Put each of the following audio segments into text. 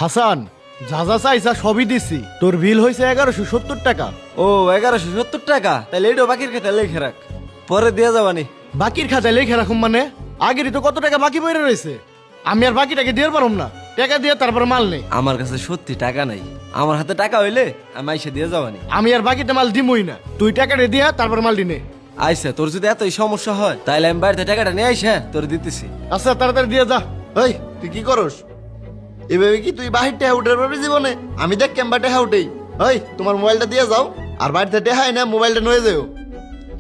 হাসান, যা যা চাইছা সবই দিছি। তোর বিল হয়েছে 1170 টাকা। ও 1170 টাকা, তাহলে এইটাও বাকির খাতায় লেখে রাখ, পরে দিয়ে যাবানি। বাকির খাতায় লেখে রাখুন মানে? আগেরই তো কত টাকা বাকি পড়ে রয়েছে, আমি আর বাকিটাকে দিয়ে পারুম না। টাকা দিয়ে তারপর মাল নেই। আমার কাছে সত্যি টাকা নাই, আমার হাতে টাকা হইলে আমি আইসা দিয়ে যাবানি। আমি আর বাকিতে মাল দিমই না, তুই টাকাটা দিয়া তারপর মাল দিনে। আইসা তোর যদি এতই সমস্যা হয় তাহলে আমি বাড়িতে টাকাটা নিয়ে আইসা তোর দিতেছি। আচ্ছা তাড়াতাড়ি দিয়ে যা। ওই তুই কি করস? এভাবে কি তুই বাহির টেহা উঠার পারবি জীবনে? আমি দেখ কেমবা টেহা উঠেই। ওই তোমার মোবাইলটা দিয়ে যাও, আর বাড়িতে টেহাই না মোবাইলটা নয়ে যাও।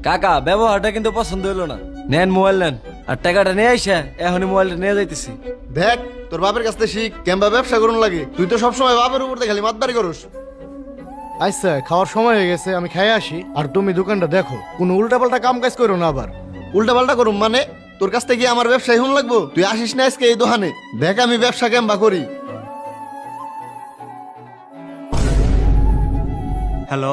কাকা ব্যবহারটা কিন্তু পছন্দ হইলো না, নেন মোবাইল নেন আর টাকাটা নিয়ে আইসা এখনই মোবাইলটা নিয়ে যাইতেছি। দেখ তোর বাপের কাছ থেকে শিখ কেমবা ব্যবসা করুন লাগে। তুই তো সবসময় বাপের উপর খালি মাতবারি করস। আচ্ছা খাওয়ার সময় হয়ে গেছে, আমি খাই আসি। আর তুমি দোকানটা দেখো, কোনো উল্টাপাল্টা কাম কাজ করো না আবার। উল্টা পাল্টা করুম মানে? তোর কাছ থেকে আমার ব্যবসায় হুন লাগবো? তুই আসিস না আজকে এই দোকানে, দেখ আমি ব্যবসা কেমবা করি। হ্যালো,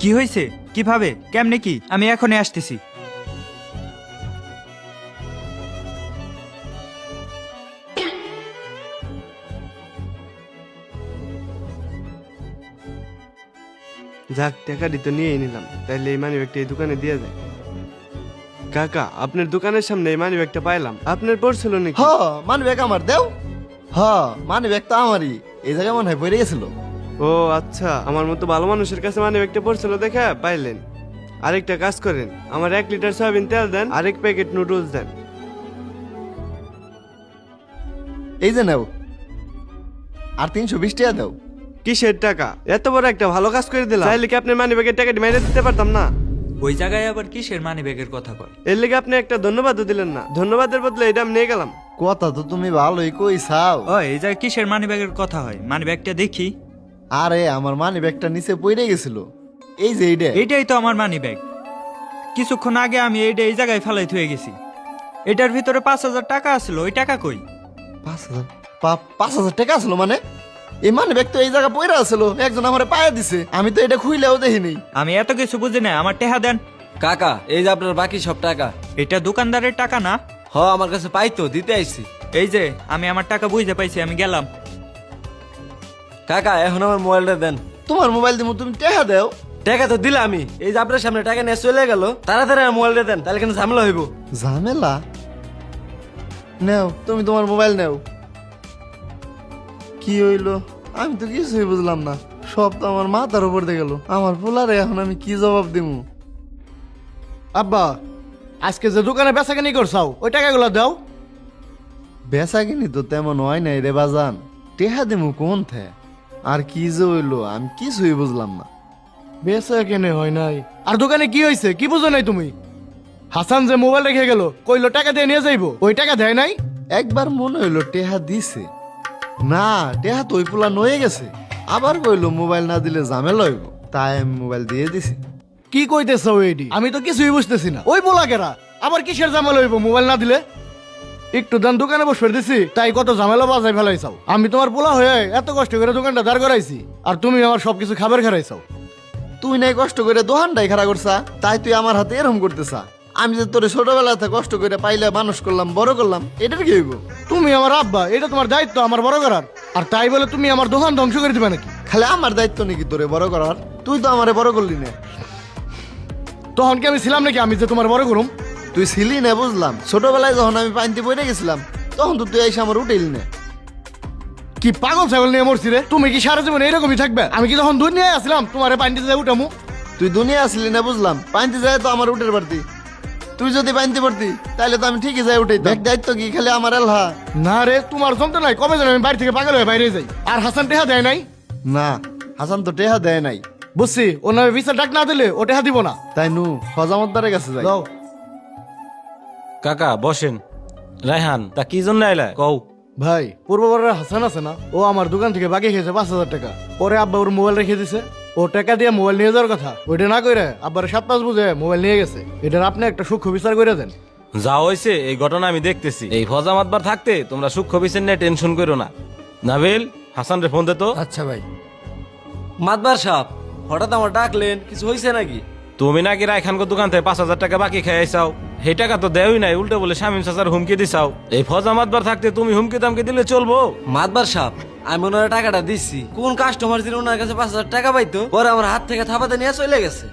কি হয়েছে? কিভাবে, কেমনে কি? আমি এখনই আসতেছি। যাক, টাকাটি তো নিয়েই নিলাম, তাইলে এই মানি ব্যাগটা এই দোকানে দিয়ে যায়। কাকা, আপনার দোকানের সামনে এই মানি ব্যাগটা পাইলাম, আপনার পড়ছিল নাকি? হ মানি ব্যাগ আমার দেও। হ মানি ব্যাগ তো আমারই, এই জায়গায় মনে হয় পড়ে গেছিল। ও আচ্ছা, আমার মতো ভালো মানুষের কাছে মানি ব্যাগটা পড়ছিল দেখা পাইলেন। আরেকটা কাজ করেন, আমার 1 লিটার সয়াবিন তেল দেন, আরেক প্যাকেট নুডলস দেন। এই যে নাও, আর 320 টাকা দাও। কিসের টাকা? এত বড় একটা ভালো কাজ করে দিলাম, চাইলে কি আপনার মানি ব্যাগের টাকাটি মেরে দিতে পারতাম না? ওই জায়গায় আবার কিসের মানি ব্যাগের কথা কয়? এর লেগে আপনি একটা ধন্যবাদও দিলেন না। ধন্যবাদের বদলে এটা আমি নিয়ে গেলাম। কথা তো তুমি ভালোই কইছাও। ও, এই জায়গায় কিসের মানি ব্যাগের কথা হয়? মানি ব্যাগটা দেখি। আরে আমার মানি ব্যাগটা নিচে পড়ে গেছিল, এই যে এইটা। এইটাই তো আমার মানি ব্যাগ। কিছুক্ষণ আগে আমি এইটা এই জায়গায় ফেলাই থুয়ে গেছি। এটার ভিতরে 5,000 টাকা আছিল, ওই টাকা কই? 5,000? 5,000 টাকা আসলো মানে? এই মানি ব্যাগ তো এই জায়গা পড়ে আসছিল, একজন আমার পায়ে দিছে, আমি তো এটা খুইলেও দেখিনি। আমি এত কিছু বুঝি না, আমার টেহা দেন। কাকা এই যে আপনার বাকি সব টাকা। এটা দোকানদারের টাকা না? হ আমার কাছে পাইতো, দিতে আইছি। এই যে আমি আমার টাকা বুঝতে পাইছি, আমি গেলাম। কাকা এখন আমার মোবাইলটা দেন। তোমার মোবাইল দিমু, তুমি টাকা দাও। টাকা তো দিলাম আমি, এই যে আপনার সামনে টাকা নিয়ে চলে গেল, তাড়াতাড়ি আমার মোবাইলটা দেন, তাহলে কিন্তু ঝামেলা হইব। ঝামেলা? নাও তুমি তোমার মোবাইল নাও। কি হইলো আমি তো কিছুই বুঝলাম না, সব তো আমার মাথার উপর দিয়ে গেল। আমার পোলারে এখন আমি কি জবাব দিমু? আব্বা, আজকে যে দোকানে বেচাকেনি করছাও ওই টাকাগুলো দাও। বেচা কিনি তো তেমন হয় নাই রে বাজান, টেহা দিমু কোন থে? আর কি যে হইলো আমি কিছুই বুঝলাম না। বেচা কেনে হয় নাই, আর দোকানে কি হয়েছে কি বুঝো নাই তুমি? হাসান যে মোবাইল রেখে গেল, কইলো টাকা দিয়ে নিয়ে যাইবো, ওই টাকা দেয় নাই। একবার মনে হইলো টেহা দিছে, না টেহা তো ওই পোলা নয়ে গেছে। আবার কইলো মোবাইল না দিলে ঝামেলা হইব, তাই আমি মোবাইল দিয়ে দিছি। কি কইতেছ এইডি? আমি তো কিছুই বুঝতেছি না। ওই বলা কেরা আবার কিসের ঝামেলা হইব মোবাইল না দিলে? একটু দান দোকানে বসে দিছি, তাই কত ঝামেলা বাজাই ফেলাইছাও। আমি তোমার পোলা হয়ে এত কষ্ট করে দোকানটা দাঁড় করাইছি, আর তুমি আমার সবকিছু খাবার খারাইছাও। তুই নাই কষ্ট করে দোকানটাই খারাপ করছা, তাই তুই আমার হাতে এরকম করতেছা। আমি যে তোরে ছোটবেলাতে কষ্ট করে পাইলে মানুষ করলাম, বড় করলাম, এটার কি হইব? তুমি আমার আব্বা, এটা তোমার দায়িত্ব আমার বড় করার। আর তাই বলে তুমি আমার দোকান ধ্বংস করে দিবে নাকি? খালি আমার দায়িত্ব নাকি তোরে বড় করার? তুই তো আমারে বড় করলি না। তখন কি আমি ছিলাম নাকি আমি যে তোমার বড় করুম? তুই ছিলি না বুঝলাম, ছোটবেলায় যখন আমি পানিতে পড়ে গেছিলাম তখন তো তুই এসে আমার উঠেলি না। কি পাগল ছাগল নিয়ে মরছি রে? তুমি কি সারা জীবন এরকমই থাকবে? আমি কি তখন দুনিয়ায় আসলাম তোমার পানিতে যাই উঠামু? তুই দুনিয়া আসলি না বুঝলাম, পানিতে যায় তো আমার উঠের পারতি। তুই যদি পানিতে পড়তি তাহলে তো আমি ঠিকই যাই উঠে। দেখ দায়িত্ব কি খালি আমার এলহা? না রে, তোমার জমতে নাই। কবে যেন আমি বাড়ি থেকে পাগল হয়ে বাইরে যাই। আর হাসান টেহা দেয় নাই? না, হাসান তো টেহা দেয় নাই। বুঝছি, ও নামে বিচার ডাক না দিলে ও টেহা দিব না। তাই নু হজামতদারের কাছে যাই। যাও। কাকা বসেন। রায়হান, তা কি জন্য আইলা কও? ভাই, পূর্ববরের হাসান আছে না, ও আমার দোকান থেকে বাকি খেয়েছে 5,000 টাকা। পরে আব্বা ওর মোবাইল রেখে দিছে, ও টাকা দিয়ে মোবাইল নিয়ে যাওয়ার কথা, ওইটা না করে আব্বার 7-5 বুঝে মোবাইল নিয়ে গেছে। এটার আপনি একটা সূক্ষ্ম বিচার করে দেন। যা হয়েছে এই ঘটনা আমি দেখতেছি। এই ফজা মাতবার থাকতে তোমরা সূক্ষ্ম বিচার নিয়ে টেনশন করো না। নাবিল, হাসান রে ফোন দে তো। আচ্ছা ভাই। মাতবার সাহেব হঠাৎ আমার ডাকলেন, কিছু হয়েছে নাকি? তুমি নাকি রায়খানকে দোকান থেকে 5,000 টাকা বাকি খাইছাও, সেই টাকা তো দেওই নাই, উল্টে বলে শামিম চাচার হুমকি দিছাও। এই ফজা মাতবার থাকতে তুমি হুমকি দামকে দিলে চলবো? মাতবার সাহেব আমি ওনার টাকাটা দিছি, কোন কাস্টমার ছিল ওনার কাছে 5,000 টাকা পাইতো, পরে আমার হাত থেকে থাপাতে নিয়ে চলে গেছে।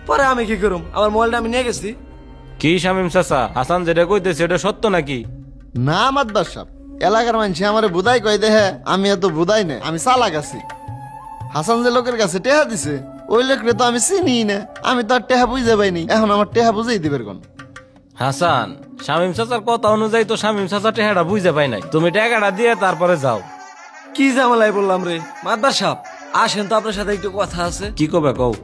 পরে আমি কি করুম, আমার মোবাইলটা আমি নিয়ে গেছি। কি শামিম চাচা, হাসান যেটা কইতেছে এটা সত্য নাকি? না মাতবার সাহেব, এলাকার মানুষ আমারে বুধাই কয় দেহে, আমি এত বুধাই না, আমি চালাক আছি। হাসান যে লোকের কাছে টেহা দিছে ওই লোকরে তো আমি চিনি না, আমি তো আর টেহা বুঝতে পাইনি, এখন আমার টেহা বুঝেই দিবের কোন। হাসান, শামিম চাচার কথা অনুযায়ী তো শামিম চাচা টেহাটা বুঝতে পাই নাই, তুমি টাকাটা দিয়ে তারপরে যাও। কি ঝামেলায় বললাম রে মাদবার সাহেব, আসেন তো আপনার সাথে একটু কথা আছে। কি কবে কও?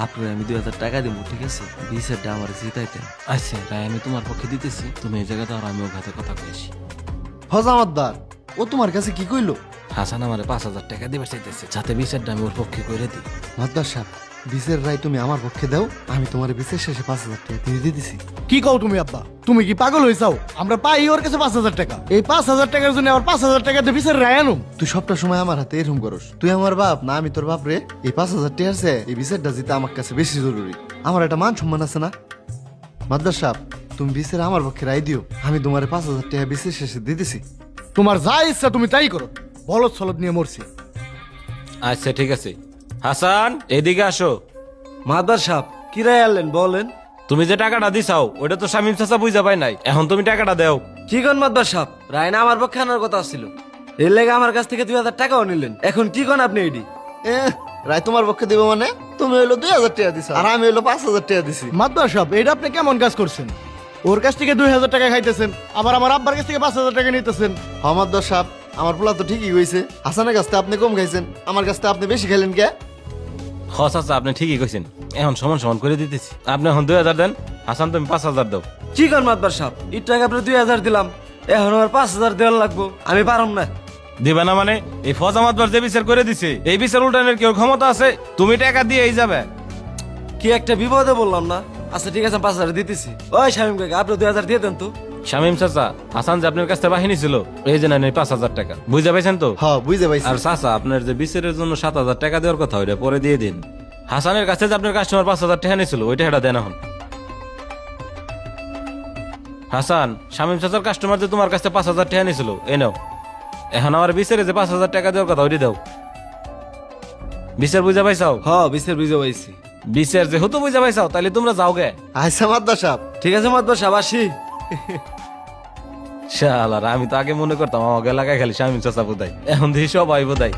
আপনার আমি 2,000 টাকা দিব, ঠিক আছে? বিচারটা আমার জিতাইতেন। আচ্ছা রায়, আমি তোমার পক্ষে দিতেছি, তুমি এই জায়গাতে আর আমি ওর কাছে কথা কইছি। হজামাতদার, ও তোমার কাছে কি কইলো? হাসান আমারে 5,000 টাকা দিবে চাইতেছে, যাতে বিচারটা আমি ওর পক্ষে করে দিই। মাতবার সাহেব, বিচার রায় তুমি আমার পক্ষে দাও, আমি তোমার বিচার শেষে 5,000 টাকা দিয়ে দিতেছি। কি কও তুমি আব্বা? তুমি কি পাগল হইছাও? আমরা পাই ওর কাছে 5,000 টাকা, এই 5,000 টাকার জন্য আবার 5,000 টাকা দিয়ে বিচার রায় আনুম? তুই সবটা সময় আমার হাতে এরকম করস, তুই আমার বাপ না আমি তোর বাপ রে। এই 5,000 টাকা আছে, এই বিচারটা জিতে আমার কাছে বেশি জরুরি, আমার একটা মান সম্মান আছে না। মাদ্দার সাহেব, তুমি বিচার আমার পক্ষে রায় দিও, আমি তোমার 5,000 টাকা বিচার শেষে দিতেছি। তোমার যা ইচ্ছা তুমি তাই করো, বলদ সলদ নিয়ে মরছি। আচ্ছা ঠিক আছে, হাসান এদিকে আসো। মাদবার সাহেব কি রায় আনলেন বলেন? তুমি যে টাকাটা দিছাও ওটা তো শামিম চাচা বুঝা পাই নাই, এখন তুমি টাকাটা দাও। কি কোন মাদবার সাহেব, রায় না আমার পক্ষে আনার কথা ছিল, এর লেগে আমার কাছ থেকে 2,000 টাকাও নিলেন, এখন কি কোন আপনি এডি? রায় তোমার পক্ষে দিব মানে? তুমি হইলো 2,000 টাকা দিছো আর আমি হইলো 5,000 টাকা দিছি। মাদ্রাস সাহেব, এটা আপনি কেমন কাজ করছেন? ওর কাছ থেকে 2,000 টাকা খাইতেছেন, আবার আমার আব্বার কাছ থেকে 5,000 টাকা নিতেছেন। মাদ্দার সাহেব, আমার পোলা তো ঠিকই কইছে, হাসানের কাছ থেকে আপনি কম খাইছেন, আমার কাছ থেকে আপনি বেশি খাইলেন কে? হ চাচা, আপনি ঠিকই কইছেন, এখন সমান সমান করে দিতেছি। আপনি এখন 2,000 দেন, হাসান তুমি 5,000 দাও। কি কোন মাদবার সাহেব, একটু আগে আপনার 2,000 দিলাম, এখন আমার 5,000 দেওয়ার লাগবো, আমি পারম না। দিবে না মানে? এই ফজামাতবার যে বিচার করে দিছে, এই বিচার উল্টানোর কি ওর ক্ষমতা আছে? তুমি টাকা দিয়ে এই যাবে। কি একটা বিপদে বললাম না। আচ্ছা ঠিক আছে, 5,000 দিতেছি। ওই শামিম কাকা, আপনি 2,000 দিয়ে দেন তো। শামিম চাচা, হাসান যে আপনার কাছে বাহিনী ছিল, এই যে নেন এই 5,000 টাকা, বুঝতে পাইছেন তো? হ, বুঝতে পাইছি। আর চাচা, আপনার যে বিচারের জন্য 7,000 টাকা দেওয়ার কথা, ওইটা পরে দিয়ে দিন। হাসানের কাছে যে আপনার কাস্টমার 5,000 টাকা নিয়েছিল, ওইটা এটা দেন এখন। হাসান, শামিম চাচার কাস্টমার যে তোমার কাছে 5,000 টাকা নিয়েছিল, এই নাও। এখন আমার বিচারে যে 5,000 টাকা দেওয়ার কথা, ওইটা দাও। বিচার বুঝা পাইছাও? হ, বিচার বুঝে পাইছি। বিচার যেহেতু বুঝা পাইছাও, তাহলে তোমরা যাও গে। আচ্ছা মাদ্দার সাহেব। ঠিক আছে মাদবার সাহেব, আসি। শালার, আমি তো আগে মনে করতাম আমাকে এলাকায় খালি শামিম চাচা বোধাই, এখন দেখি সবাই বোধাই।